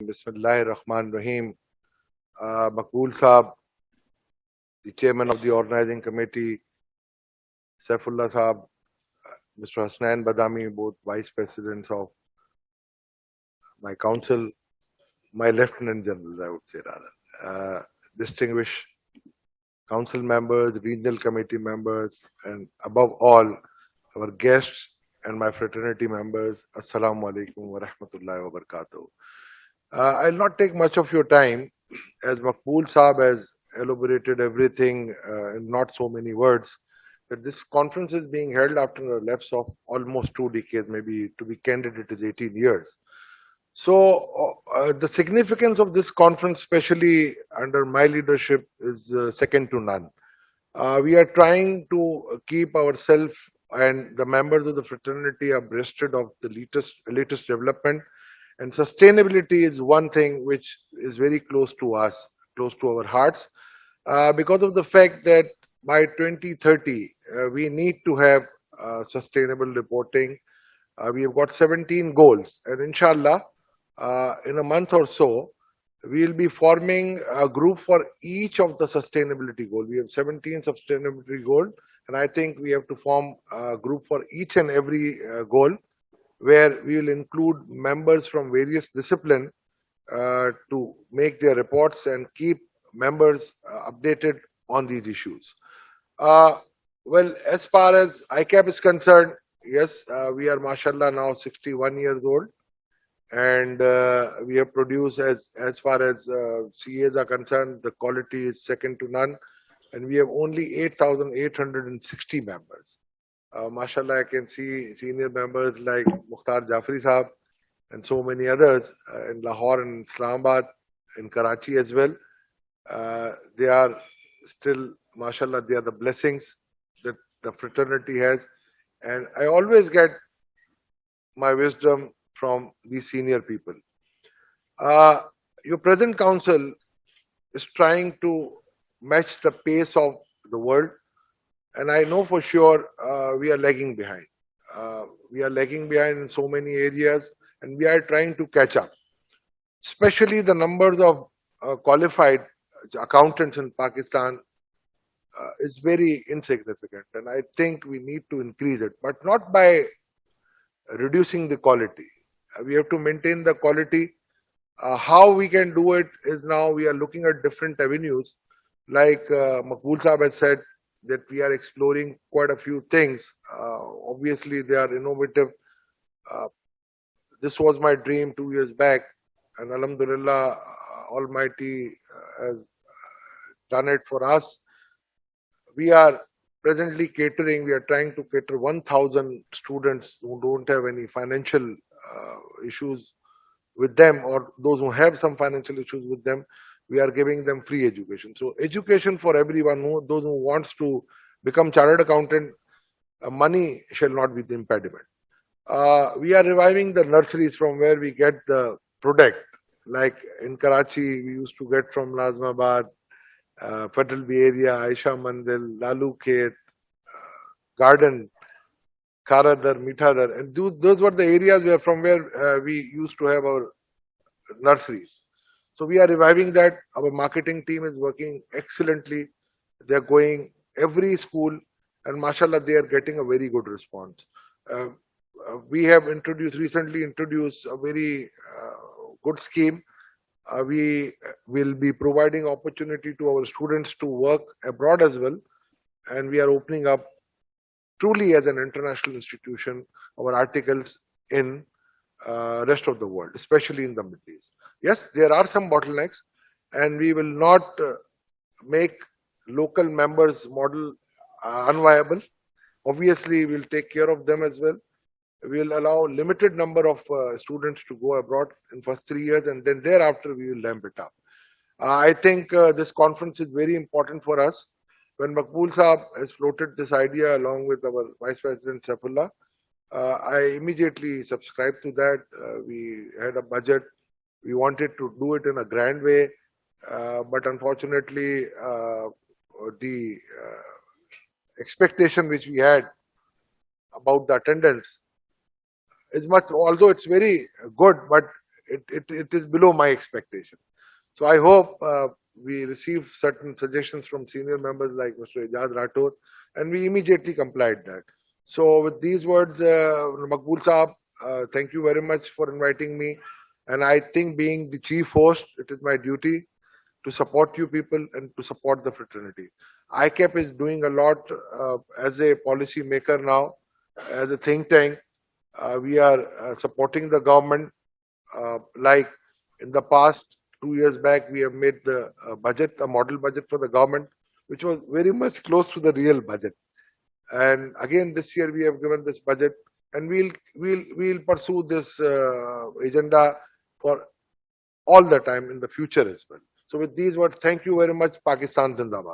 Bismillahir Rahman Rahim. Maqbool Saab, the chairman of the organizing committee, Saifullah Saab, Mr. Hasnain Badami, both vice presidents of my council, my lieutenant generals, I would say rather, distinguished council members, regional committee members, and above all, our guests and my fraternity members. Assalamu alaikum wa rahmatullahi wa barakatuh. I'll not take much of your time, as Maqbool Saab has elaborated everything in not so many words, that this conference is being held after a lapse of almost 2 decades, maybe to be candid, it is 18 years. So the significance of this conference, especially under my leadership, is second to none. We are trying to keep ourselves and the members of the fraternity abreasted of the latest development. And sustainability is one thing which is very close to us, close to our hearts, because of the fact that by 2030, we need to have sustainable reporting. We have got 17 goals, and inshallah, in a month or so, we will be forming a group for each of the sustainability goals. We have 17 sustainability goals, and I think we have to form a group for each and every goal, where we will include members from various disciplines to make their reports and keep members updated on these issues. Well, as far as ICAP is concerned, yes, we are mashallah now 61 years old, and we have produced, as far as CAs are concerned, the quality is second to none, and we have only 8,860 members. Mashallah, I can see senior members like Mukhtar Jafri Saab and so many others in Lahore and Islamabad, in Karachi as well. They are still, mashallah, they are the blessings that the fraternity has. And I always get my wisdom from these senior people. Your present council is trying to match the pace of the world, and I know for sure we are lagging behind. We are lagging behind in so many areas, and we are trying to catch up. Especially the numbers of qualified accountants in Pakistan is very insignificant, and I think we need to increase it, but not by reducing the quality. We have to maintain the quality. How we can do it is now we are looking at different avenues. Like Maqbool Saab has said, that we are exploring quite a few things. Obviously, they are innovative. This was my dream 2 years back, and Alhamdulillah, Almighty has done it for us. We are presently catering, we are trying to cater 1,000 students who don't have any financial issues with them, or those who have some financial issues with them. We are giving them free education. So education for everyone, those who wants to become chartered accountant, money shall not be the impediment. We are reviving the nurseries from where we get the product. Like in Karachi, we used to get from Lazmabad, Fatal Bay area, Aisha Mandil, Lalu Khet, Garden, Karadar, Mithadar, and those were the areas where from where we used to have our nurseries. So we are reviving that. Our marketing team is working excellently. They are going every school, and mashallah, they are getting a very good response. We have recently introduced a very good scheme. We will be providing opportunity to our students to work abroad as well, and we are opening up truly as an international institution our articles in rest of the world, especially in the Middle East. Yes, there are some bottlenecks, and we will not make local members model unviable. Obviously, we'll take care of them as well. We'll allow limited number of students to go abroad in first 3 years, and then thereafter we will ramp it up. I think this conference is very important for us. When Maqbool Saab has floated this idea along with our Vice President Saifullah, I immediately subscribed to that. We had a budget. We wanted to do it in a grand way, but unfortunately, the expectation which we had about the attendance is much, although it's very good, but it is below my expectation. So I hope we receive certain suggestions from senior members like Mr. Ijaz Rathore, and we immediately complied that. So with these words, Maqbool Saab, thank you very much for inviting me. And I think being the chief host, it is my duty to support you people and to support the fraternity. ICAP is doing a lot as a policy maker now, as a think tank. We are supporting the government. Like in the past 2 years back, we have made the budget, a model budget for the government, which was very much close to the real budget. And again, this year we have given this budget, and we'll pursue this agenda for all the time in the future as well. So with these words, thank you very much. Pakistan Zindabad.